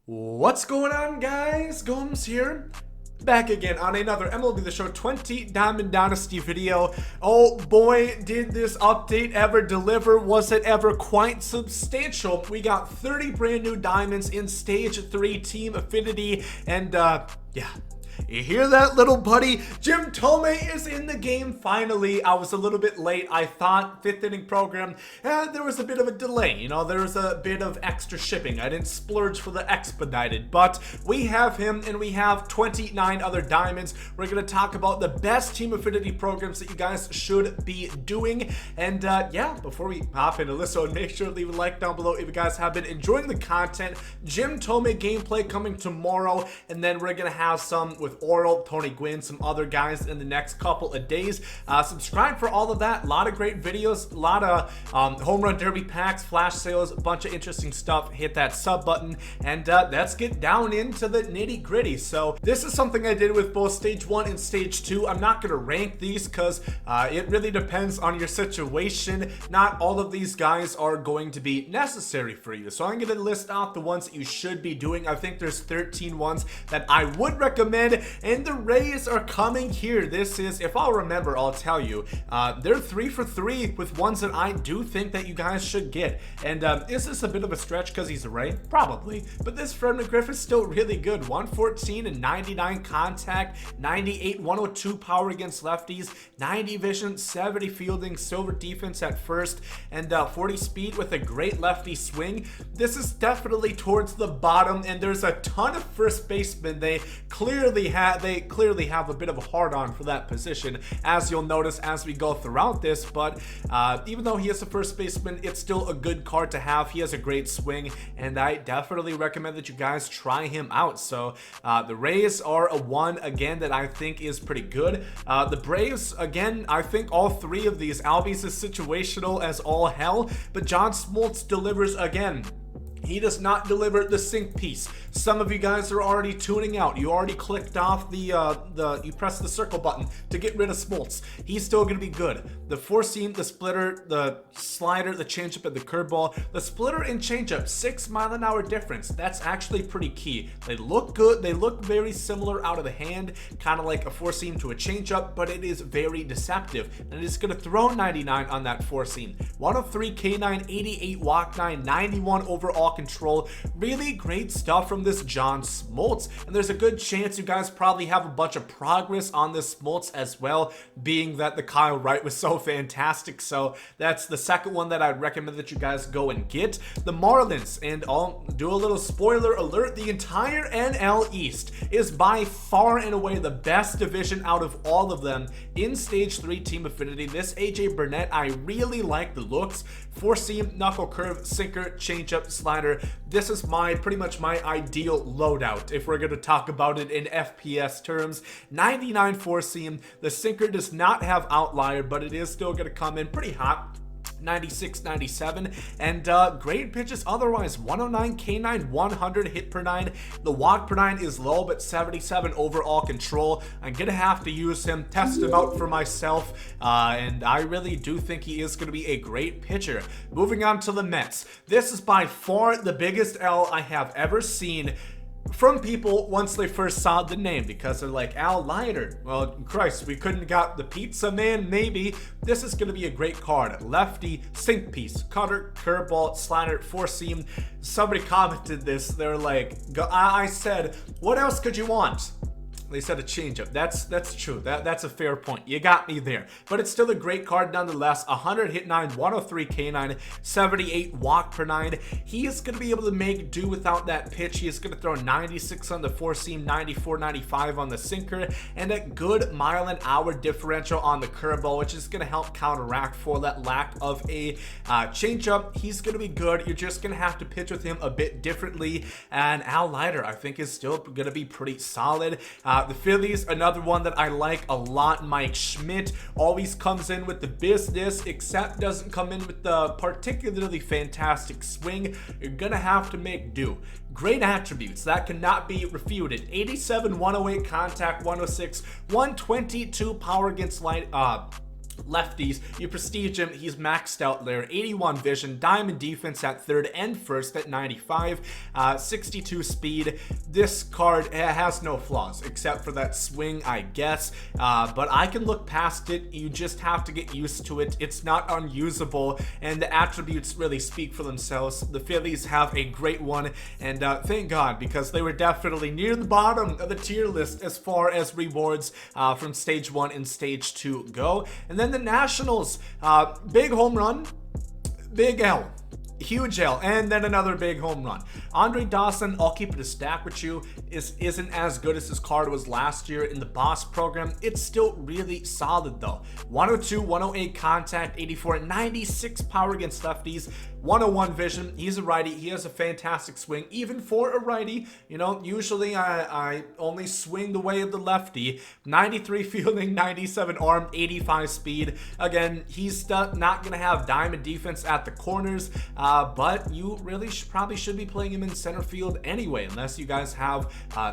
What's going on, guys? Gomes here, back again on another MLB The Show 20 Diamond Dynasty video. Oh boy, did this update ever deliver. Was it ever quite substantial? We got 30 brand new diamonds in Stage 3 Team Affinity, and yeah. You hear that, little buddy? Thome is in the game finally. I was a little bit late. I thought 5th inning program, there was a bit of a delay. You know, there was a bit of extra shipping. I didn't splurge for the expedited, but we have him and we have 29 other diamonds. We're going to talk about the best Team Affinity programs that you guys should be doing. And yeah, before we hop into this one, make sure to leave a like down below if you guys have been enjoying the content. Thome gameplay coming tomorrow, and then we're going to have some with Oral, Tony Gwynn, some other guys in the next couple of days. Subscribe for all of that. A lot of great videos, a lot of home run derby packs, flash sales, a bunch of interesting stuff. Hit that sub button, and let's get down into the nitty gritty. So this is something I did with both Stage 1 and Stage 2. I'm not going to rank these because it really depends on your situation. Not all of these guys are going to be necessary for you. So I'm going to list out the ones that you should be doing. I think there's 13 ones that I would recommend. And the Rays are coming here. This is, if I'll remember, I'll tell you, they're 3 for 3 with ones that I do think that you guys should get. And is this a bit of a stretch because he's a Ray? Probably. But this Fred McGriff is still really good. 114 and 99 contact, 98, 102 power against lefties, 90 vision, 70 fielding, silver defense at first, and 40 speed with a great lefty swing. This is definitely towards the bottom, and there's a ton of first basemen. They clearly have a bit of a hard-on for that position, as you'll notice as we go throughout this. But even though he is a first baseman, it's still a good card to have. He has a great swing, and I definitely recommend that you guys try him out. So the Rays are a one again that I think is pretty good. The Braves, again, I think all three of these, Albies is situational as all hell, but John Smoltz delivers again. He does not deliver the sync piece. Some of you guys are already tuning out. You already clicked off you pressed the circle button to get rid of Smoltz. He's still going to be good. The four seam, the splitter, the slider, the changeup, and the curveball. The splitter and changeup, 6 mile-an-hour difference. That's actually pretty key. They look good. They look very similar out of the hand, kind of like a four seam to a changeup, but it is very deceptive. And it's going to throw 99 on that four seam. 103 K9, 88 walk 9, 91 overall control. Really great stuff from this John Smoltz, and there's a good chance you guys probably have a bunch of progress on this Smoltz as well, being that the Kyle Wright was so fantastic. So that's the second one that I'd recommend that you guys go and get. The Marlins, and I'll do a little spoiler alert, the entire NL East is by far and away the best division out of all of them in Stage 3 Team Affinity. This AJ Burnett, I really like the looks. Four seam, knuckle curve, sinker, changeup, slider. This is pretty much my ideal loadout if we're going to talk about it in FPS terms. 99 four seam. The sinker does not have outlier, but it is still going to come in pretty hot. 96, 97, and great pitches otherwise. 109 K9, 100 hit per 9. The walk per 9 is low, but 77 overall control. I'm gonna have to use him, test him out for myself, and I really do think he is gonna be a great pitcher. Moving on to the Mets. This is by far the biggest L I have ever seen from people once they first saw the name, because they're like, Al Leiter, well, Christ, we couldn't got the pizza man, maybe. This is going to be a great card. Lefty, sync piece, cutter, curveball, slider, four seam. Somebody commented this, they're like, I said, what else could you want? They said a changeup. That's true. That's a fair point. You got me there. But it's still a great card nonetheless. 100 hit 9, 103 K9, 78 walk per 9. He is going to be able to make do without that pitch. He is going to throw 96 on the four seam, 94, 95 on the sinker, and a good mile-an-hour differential on the curveball, which is going to help counteract for that lack of a changeup. He's going to be good. You're just going to have to pitch with him a bit differently. And Al Leiter, I think, is still going to be pretty solid. The Phillies, another one that I like a lot. Mike Schmidt always comes in with the business, except doesn't come in with the particularly fantastic swing. You're gonna have to make do. Great attributes that cannot be refuted. 87, 108 contact, 106, 122 power against Lefties, you prestige him, he's maxed out there. 81 vision, diamond defense at third and first at 95, 62 speed. This card has no flaws except for that swing, I guess, but I can look past it. You just have to get used to it. It's not unusable, and the attributes really speak for themselves. The Phillies have a great one, and thank God, because they were definitely near the bottom of the tier list as far as rewards from stage 1 and stage 2 go. And then the Nationals, big home run, big L, huge L, and then another big home run. Andre Dawson, I'll keep it a stack with you, isn't as good as his card was last year in the Boss program. It's still really solid though. 102, 108 contact, 84, 96 power against lefties, 101 vision. He's a righty. He has a fantastic swing, even for a righty. You know, usually I only swing the way of the lefty. 93 fielding, 97 arm, 85 speed. Again, he's not going to have diamond defense at the corners, but you really probably should be playing him in center field anyway, unless you guys have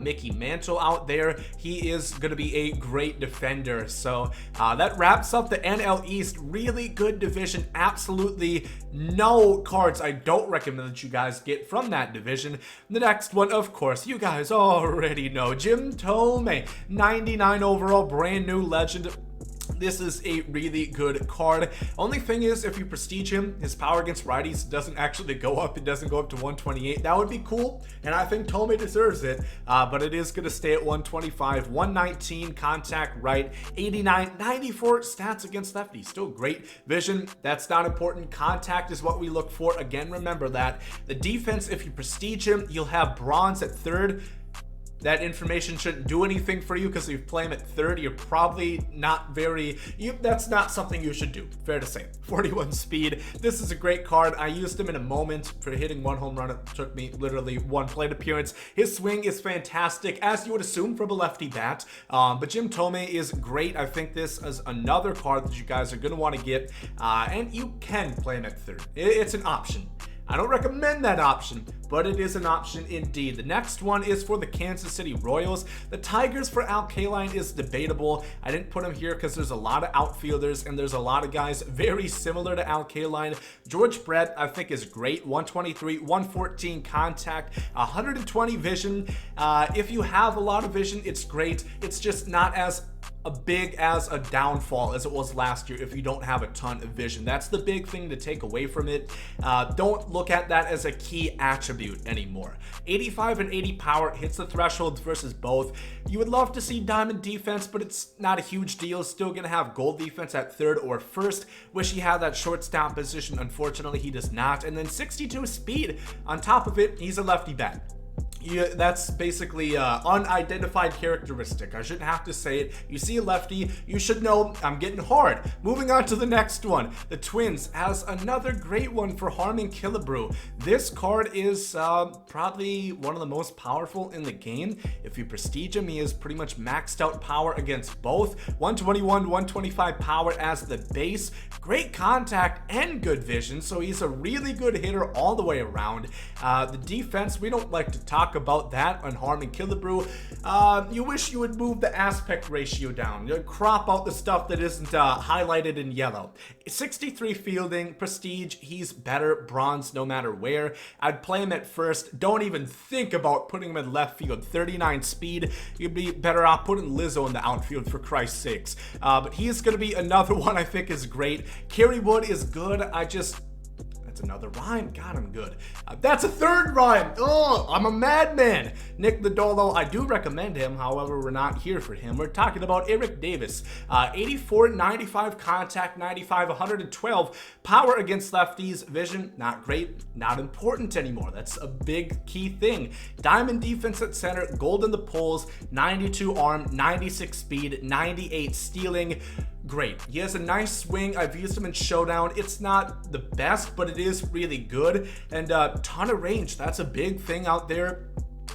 Mickey Mantle out there. He is going to be a great defender. So that wraps up the NL East. Really good division. Absolutely no cards I don't recommend that you guys get from that division. The next one, of course, you guys already know. Thome, 99 overall, brand new legend. This is a really good card. Only thing is, if you prestige him, his power against righties doesn't actually go up. It doesn't go up to 128. That would be cool, and I think Thome deserves it, but it is going to stay at 125. 119 contact right, 89, 94 stats against lefties. Still great vision. That's not important. Contact is what we look for. Again, remember that. The defense, if you prestige him, you'll have bronze at third. That information shouldn't do anything for you, because if you play him at third, you're probably not that's not something you should do. Fair to say. 41 speed. This is a great card. I used him in a moment for hitting 1 home run. It took me literally 1 plate appearance. His swing is fantastic, as you would assume from a lefty bat. But Thome is great. I think this is another card that you guys are going to want to get, and you can play him at third. It's an option. I don't recommend that option, but it is an option indeed. The next one is for the Kansas City Royals. The Tigers for Al Kaline is debatable. I didn't put him here because there's a lot of outfielders and there's a lot of guys very similar to Al Kaline. George Brett, I think, is great. 123, 114 contact, 120 vision. If you have a lot of vision, it's great. It's just not as big as a downfall as it was last year if you don't have a ton of vision. That's the big thing to take away from it. Don't look at that as a key attribute anymore. 85 and 80 power hits the thresholds versus both. You would love to see diamond defense, but it's not a huge deal. Still gonna have gold defense at third or first. Wish he had that shortstop position. Unfortunately, he does not. And then 62 speed. On top of it, he's a lefty bat. Yeah, that's basically unidentified characteristic. I shouldn't have to say it. You see a lefty, you should know I'm getting hard. Moving on to the next one. The Twins has another great one for Harmon Killebrew. This card is probably one of the most powerful in the game. If you prestige him, he is pretty much maxed out power against both. 121, 125 power as the base. Great contact and good vision, so he's a really good hitter all the way around. The defense, we don't like to talk about that on Harmon Killebrew. You wish you would move the aspect ratio down. You crop out the stuff that isn't highlighted in yellow. 63 fielding, prestige, he's better, bronze no matter where. I'd play him at first. Don't even think about putting him in left field. 39 speed, you'd be better off putting Lizzo in the outfield, for Christ's sakes. But he's going to be another one I think is great. Kerry Wood is good. Another rhyme. God, I'm good. That's a third rhyme. Oh, I'm a madman. Nick Lodolo, I do recommend him. However, we're not here for him. We're talking about Eric Davis. 84, 95 contact, 95, 112 power against lefties. Vision, not great, not important anymore. That's a big key thing. Diamond defense at center, gold in the polls, 92 arm, 96 speed, 98 stealing. Great. He has a nice swing. I've used him in Showdown. It's not the best, but it is really good. And a ton of range. That's a big thing out there.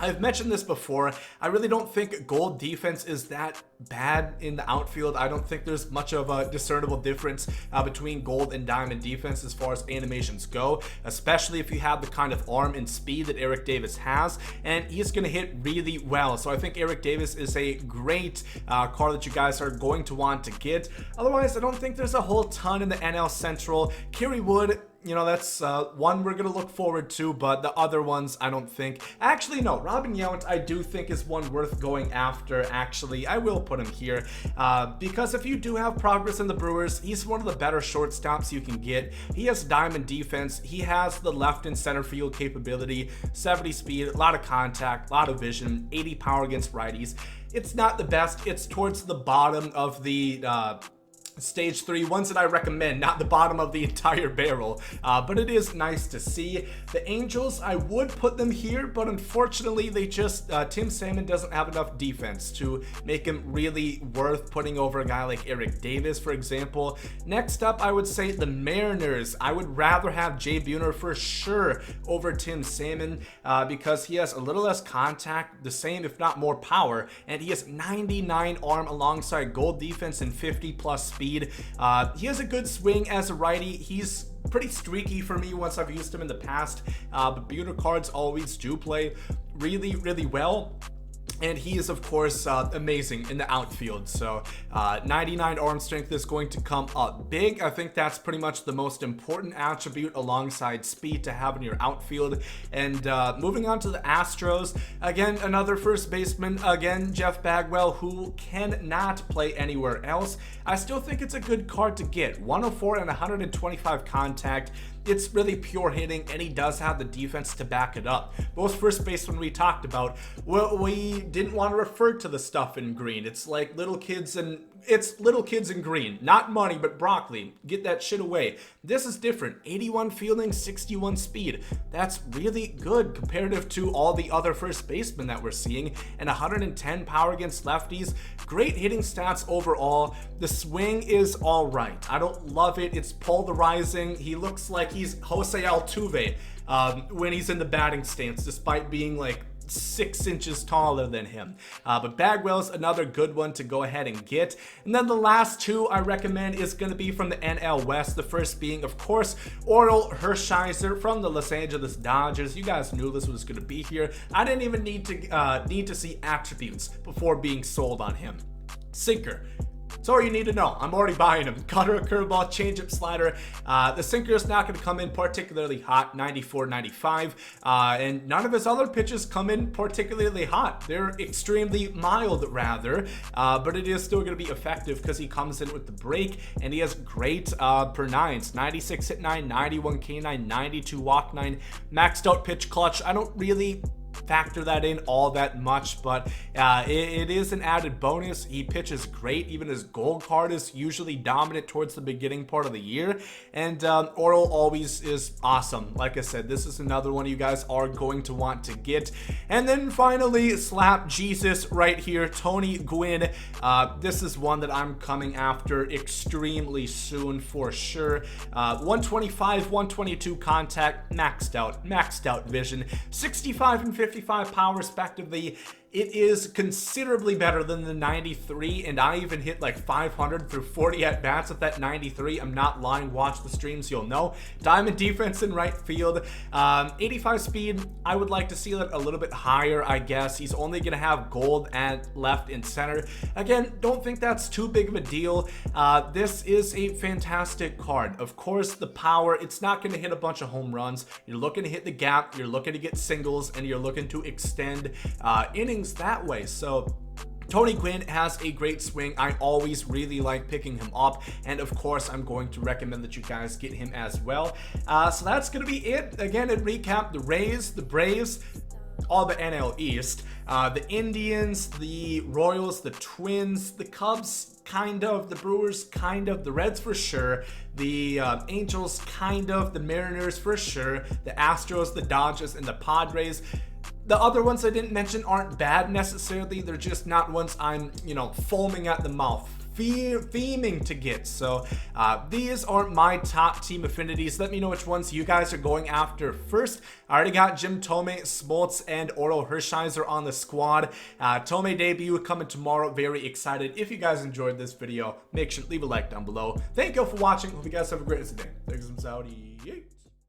I've mentioned this before. I really don't think gold defense is that bad in the outfield. I don't think there's much of a discernible difference between gold and diamond defense as far as animations go, especially if you have the kind of arm and speed that Eric Davis has, and he's going to hit really well. So I think Eric Davis is a great card that you guys are going to want to get. Otherwise, I don't think there's a whole ton in the NL Central. Kerry Wood, you know, that's one we're going to look forward to, but the other ones, I don't think. Actually, no, Robin Yount, I do think is one worth going after, actually. I will put him here, because if you do have progress in the Brewers, he's one of the better shortstops you can get. He has diamond defense. He has the left and center field capability, 70 speed, a lot of contact, a lot of vision, 80 power against righties. It's not the best. It's towards the bottom of the stage 3 ones that I recommend, not the bottom of the entire barrel, but it is nice to see. The Angels, I would put them here, but unfortunately they just Tim Salmon doesn't have enough defense to make him really worth putting over a guy like Eric Davis, for example. Next up, I would say the Mariners. I would rather have Jay Buhner for sure over Tim Salmon, because he has a little less contact, the same if not more power, and he has 99 arm alongside gold defense and 50 plus speed. He has a good swing as a righty. He's pretty streaky for me once I've used him in the past, but Buhner cards always do play really, really well. And he is, of course, amazing in the outfield. So 99 arm strength is going to come up big. I think that's pretty much the most important attribute alongside speed to have in your outfield. And moving on to the Astros, again, another first baseman, again, Jeff Bagwell, who cannot play anywhere else. I still think it's a good card to get. 104 and 125 contact. It's really pure hitting, and he does have the defense to back it up. Both first basemen we talked about, well, we didn't want to refer to the stuff in green. It's like little kids and it's little kids in green, not money, but broccoli. Get that shit away. This is different. 81 fielding, 61 speed. That's really good comparative to all the other first basemen that we're seeing, and 110 power against lefties. Great hitting stats overall. The swing is all right. I don't love it. It's polarizing. He looks like he's Jose Altuve when he's in the batting stance, despite being like 6 inches taller than him. But Bagwell's another good one to go ahead and get. And then the last two I recommend is going to be from the NL West. The first being, of course, Orel Hershiser from the Los Angeles Dodgers. You guys knew this was going to be here. I didn't even need to see attributes before being sold on him. Sinker. That's all you need to know. I'm already buying him. Cutter, curveball, changeup, slider. The sinker is not going to come in particularly hot, 94, 95. And none of his other pitches come in particularly hot. They're extremely mild, rather. But it is still going to be effective because he comes in with the break, and he has great per nines. 96 hit 9, 91 K9, 92 walk 9, maxed out pitch clutch. I don't really factor that in all that much, but it is an added bonus. He pitches great. Even his gold card is usually dominant towards the beginning part of the year, and Orel always is awesome. Like I said, this is another one you guys are going to want to get. And then finally, slap Jesus right here, Tony Gwynn. This is one that I'm coming after extremely soon for sure. 125, 122 contact, maxed out vision, 65 and 55 power respectively. It is considerably better than the 93, and I even hit like 500 through 40 at-bats with that 93. I'm not lying. Watch the streams, you'll know. Diamond defense in right field. 85 speed, I would like to see that a little bit higher, I guess. He's only going to have gold at left and center. Again, don't think that's too big of a deal. This is a fantastic card. Of course, the power, it's not going to hit a bunch of home runs. You're looking to hit the gap, you're looking to get singles, and you're looking to extend innings that way. So Tony Gwynn has a great swing. I always really like picking him up, and of course I'm going to recommend that you guys get him as well. So that's gonna be it. Again, in recap, the Rays, the Braves, all the NL East, the Indians, the Royals, the Twins, the Cubs, kind of, the Brewers, kind of, the Reds for sure, the Angels, kind of, the Mariners for sure, the Astros, the Dodgers, and the Padres. The other ones I didn't mention aren't bad necessarily. They're just not ones I'm, foaming at the mouth, theming to get. So these are my top team affinities. Let me know which ones you guys are going after first. I already got Thome, Smoltz, and Oro Hershiser on the squad. Thome debut coming tomorrow. Very excited. If you guys enjoyed this video, make sure to leave a like down below. Thank you all for watching. Hope you guys have a great day. Thanks, I'm Saudi.